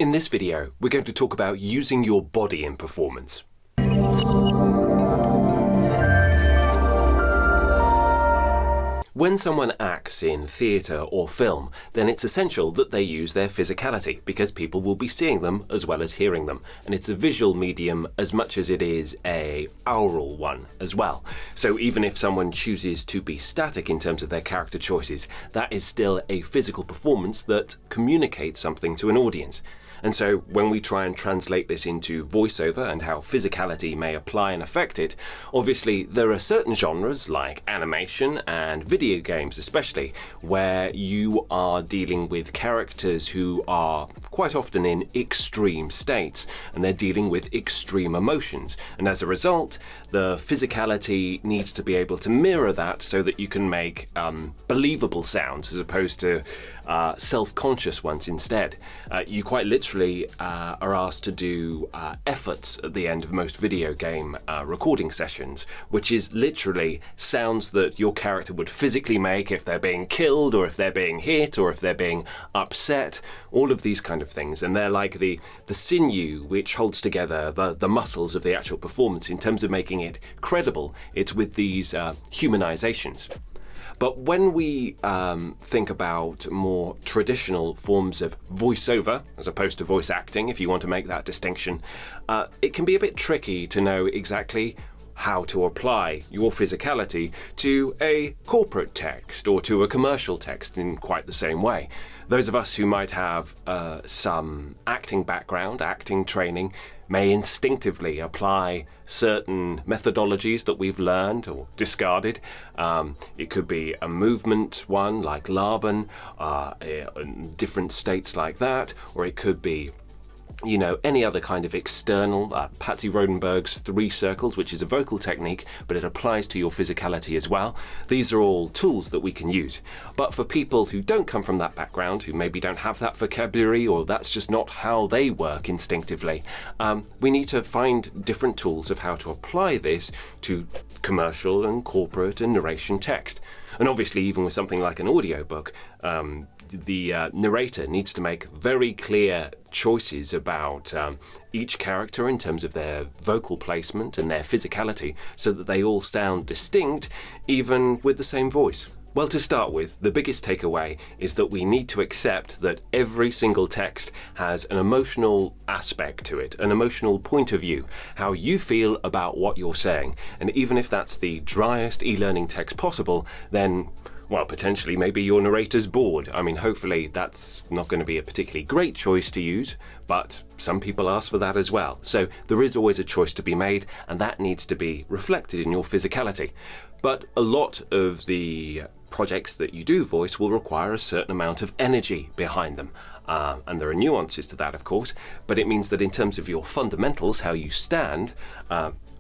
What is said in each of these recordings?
In this video, we're going to talk about using your body in performance. When someone acts in theatre or film, then it's essential that they use their physicality because people will be seeing them as well as hearing them. And it's a visual medium as much as it is an aural one as well. So even if someone chooses to be static in terms of their character choices, that is still a physical performance that communicates something to an audience. And so when we try and translate this into voiceover and how physicality may apply and affect it, obviously there are certain genres like animation and video games especially, where you are dealing with characters who are quite often in extreme states and they're dealing with extreme emotions. And as a result, the physicality needs to be able to mirror that so that you can make believable sounds as opposed to self-conscious ones instead. You quite literally are asked to do efforts at the end of most video game recording sessions, which is literally sounds that your character would physically make if they're being killed or if they're being hit or if they're being upset, all of these kind of things. And they're like the sinew which holds together the muscles of the actual performance in terms of making it credible. It's with these humanizations. But when we think about more traditional forms of voiceover, as opposed to voice acting, if you want to make that distinction, it can be a bit tricky to know exactly how to apply your physicality to a corporate text or to a commercial text in quite the same way. Those of us who might have some acting background, acting training, may instinctively apply certain methodologies that we've learned or discarded. It could be a movement one like Laban, in different states like that, or it could be any other kind of external, Patsy Rodenberg's 3 circles, which is a vocal technique, but it applies to your physicality as well. These are all tools that we can use. But for people who don't come from that background, who maybe don't have that vocabulary, or that's just not how they work instinctively, we need to find different tools of how to apply this to commercial and corporate and narration text. And obviously, even with something like an audiobook, the narrator needs to make very clear choices about each character in terms of their vocal placement and their physicality so that they all sound distinct even with the same voice. Well, to start with, the biggest takeaway is that we need to accept that every single text has an emotional aspect to it, an emotional point of view, how you feel about what you're saying. And even if that's the driest e-learning text possible, then well, potentially maybe your narrator's bored. I mean, hopefully that's not going to be a particularly great choice to use, but some people ask for that as well. So there is always a choice to be made, and that needs to be reflected in your physicality. But a lot of the projects that you do voice will require a certain amount of energy behind them. And there are nuances to that, of course, but it means that in terms of your fundamentals, how you stand,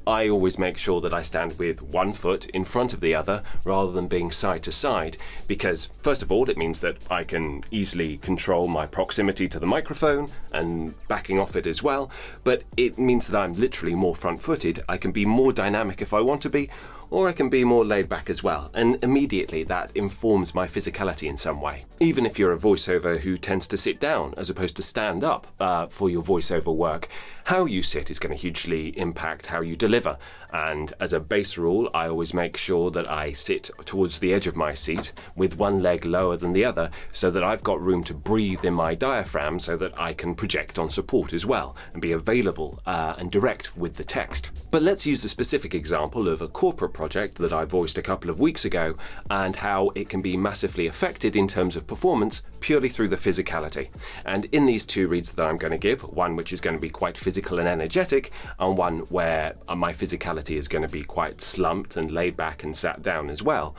I always make sure that I stand with one foot in front of the other rather than being side to side, because first of all it means that I can easily control my proximity to the microphone and backing off it as well, but it means that I'm literally more front-footed. I can be more dynamic if I want to be, or I can be more laid back as well, and immediately that informs my physicality in some way. Even if you're a voiceover who tends to sit down as opposed to stand up for your voiceover work, how you sit is going to hugely impact how you deliver. And as a base rule, I always make sure that I sit towards the edge of my seat with one leg lower than the other so that I've got room to breathe in my diaphragm so that I can project on support as well and be available and direct with the text. But let's use a specific example of a corporate project that I voiced a couple of weeks ago and how it can be massively affected in terms of performance purely through the physicality. And in these 2 reads that I'm going to give, one which is going to be quite physical and energetic, and one where my physicality is going to be quite slumped and laid back and sat down as well,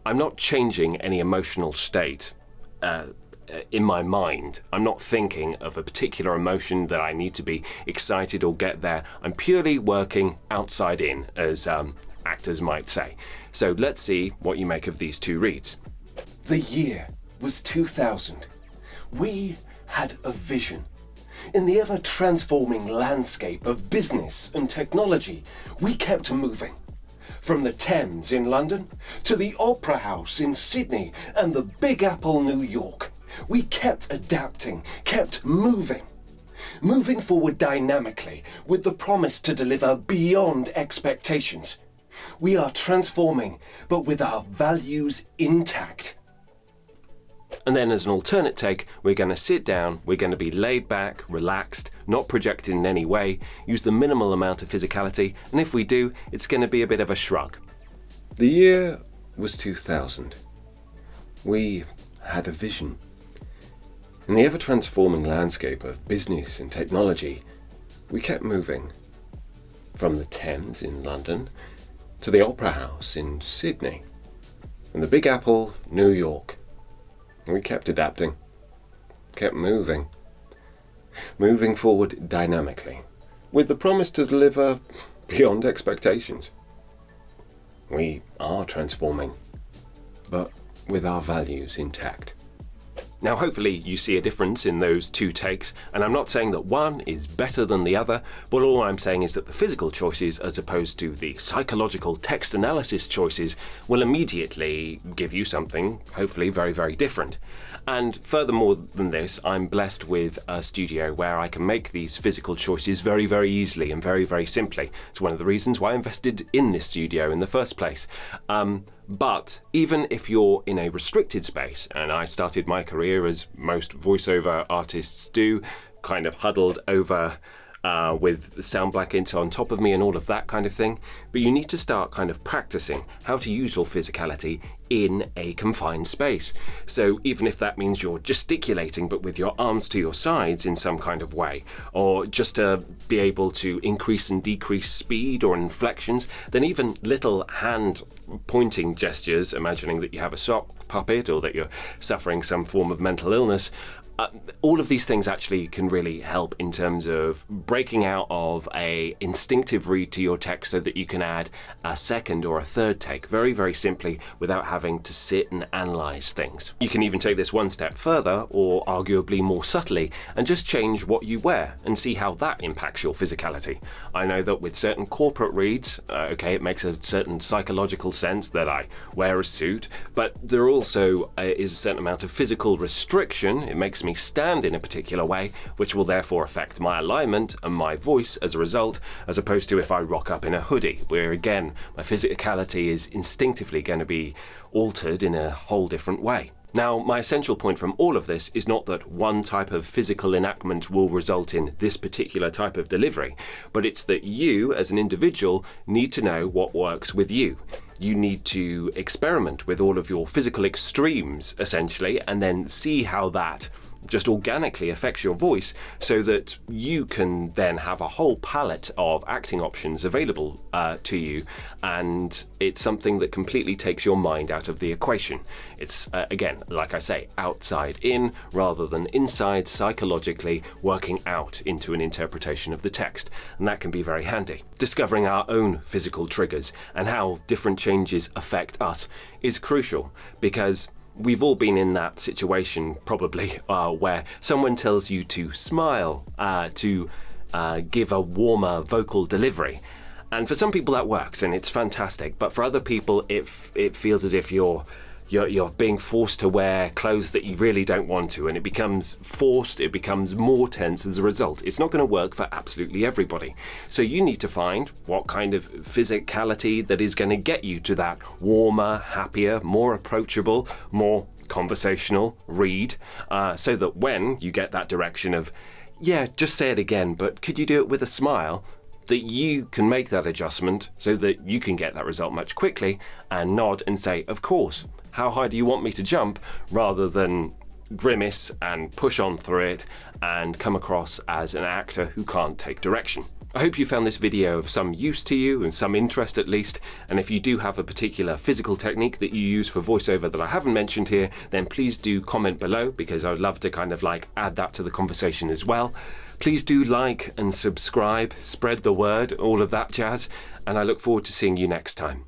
I'm not changing any emotional state in my mind. I'm not thinking of a particular emotion that I need to be excited or get there. I'm purely working outside in, as actors might say. So let's see what you make of these 2 reads. The year was 2000. We had a vision. In the ever-transforming landscape of business and technology, we kept moving. From the Thames in London to the Opera House in Sydney and the Big Apple, New York, we kept adapting, kept moving. moving forward dynamically with the promise to deliver beyond expectations. We are transforming, but with our values intact. And then as an alternate take, we're going to sit down, we're going to be laid back, relaxed, not projected in any way, use the minimal amount of physicality, and if we do, it's going to be a bit of a shrug. The year was 2000. We had a vision. In the ever-transforming landscape of business and technology, we kept moving. From the Thames in London to the Opera House in Sydney and the Big Apple, New York. We kept adapting, kept moving forward dynamically, with the promise to deliver beyond expectations. We are transforming, but with our values intact. Now hopefully you see a difference in those two takes, and I'm not saying that one is better than the other, but all I'm saying is that the physical choices as opposed to the psychological text analysis choices will immediately give you something hopefully very, very different. And furthermore than this, I'm blessed with a studio where I can make these physical choices very, very easily and very, very simply. It's one of the reasons why I invested in this studio in the first place. But even if you're in a restricted space, and I started my career as most voiceover artists do, kind of huddled over with sound blankets on top of me and all of that kind of thing, but you need to start kind of practicing how to use your physicality in a confined space. So even if that means you're gesticulating but with your arms to your sides in some kind of way, or just to be able to increase and decrease speed or inflections, then even little hand pointing gestures, imagining that you have a sock puppet or that you're suffering some form of mental illness, all of these things actually can really help in terms of breaking out of a instinctive read to your text so that you can add a second or a third take very, very simply without having to sit and analyze things. You can even take this one step further, or arguably more subtly, and just change what you wear and see how that impacts your physicality. I know that with certain corporate reads, it makes a certain psychological sense that I wear a suit, but there also is a certain amount of physical restriction. It makes me stand in a particular way, which will therefore affect my alignment and my voice as a result, as opposed to if I rock up in a hoodie, where again, my physicality is instinctively going to be altered in a whole different way. Now, my essential point from all of this is not that one type of physical enactment will result in this particular type of delivery, but it's that you, as an individual, need to know what works with you. You need to experiment with all of your physical extremes, essentially, and then see how that just organically affects your voice so that you can then have a whole palette of acting options available to you, and it's something that completely takes your mind out of the equation. It's, again, like I say, outside in rather than inside, psychologically working out into an interpretation of the text, and that can be very handy. Discovering our own physical triggers and how different changes affect us is crucial, because we've all been in that situation probably where someone tells you to smile, to give a warmer vocal delivery. And for some people that works and it's fantastic, but for other people it feels as if you're being forced to wear clothes that you really don't want to, and it becomes forced, it becomes more tense as a result. It's not going to work for absolutely everybody. So you need to find what kind of physicality that is going to get you to that warmer, happier, more approachable, more conversational read, so that when you get that direction of, yeah, just say it again, but could you do it with a smile, that you can make that adjustment so that you can get that result much quickly and nod and say, of course, how high do you want me to jump, rather than grimace and push on through it and come across as an actor who can't take direction. I hope you found this video of some use to you and some interest at least, and if you do have a particular physical technique that you use for voiceover that I haven't mentioned here, then please do comment below, because I would love to kind of like add that to the conversation as well. Please do like and subscribe, spread the word, all of that jazz, and I look forward to seeing you next time.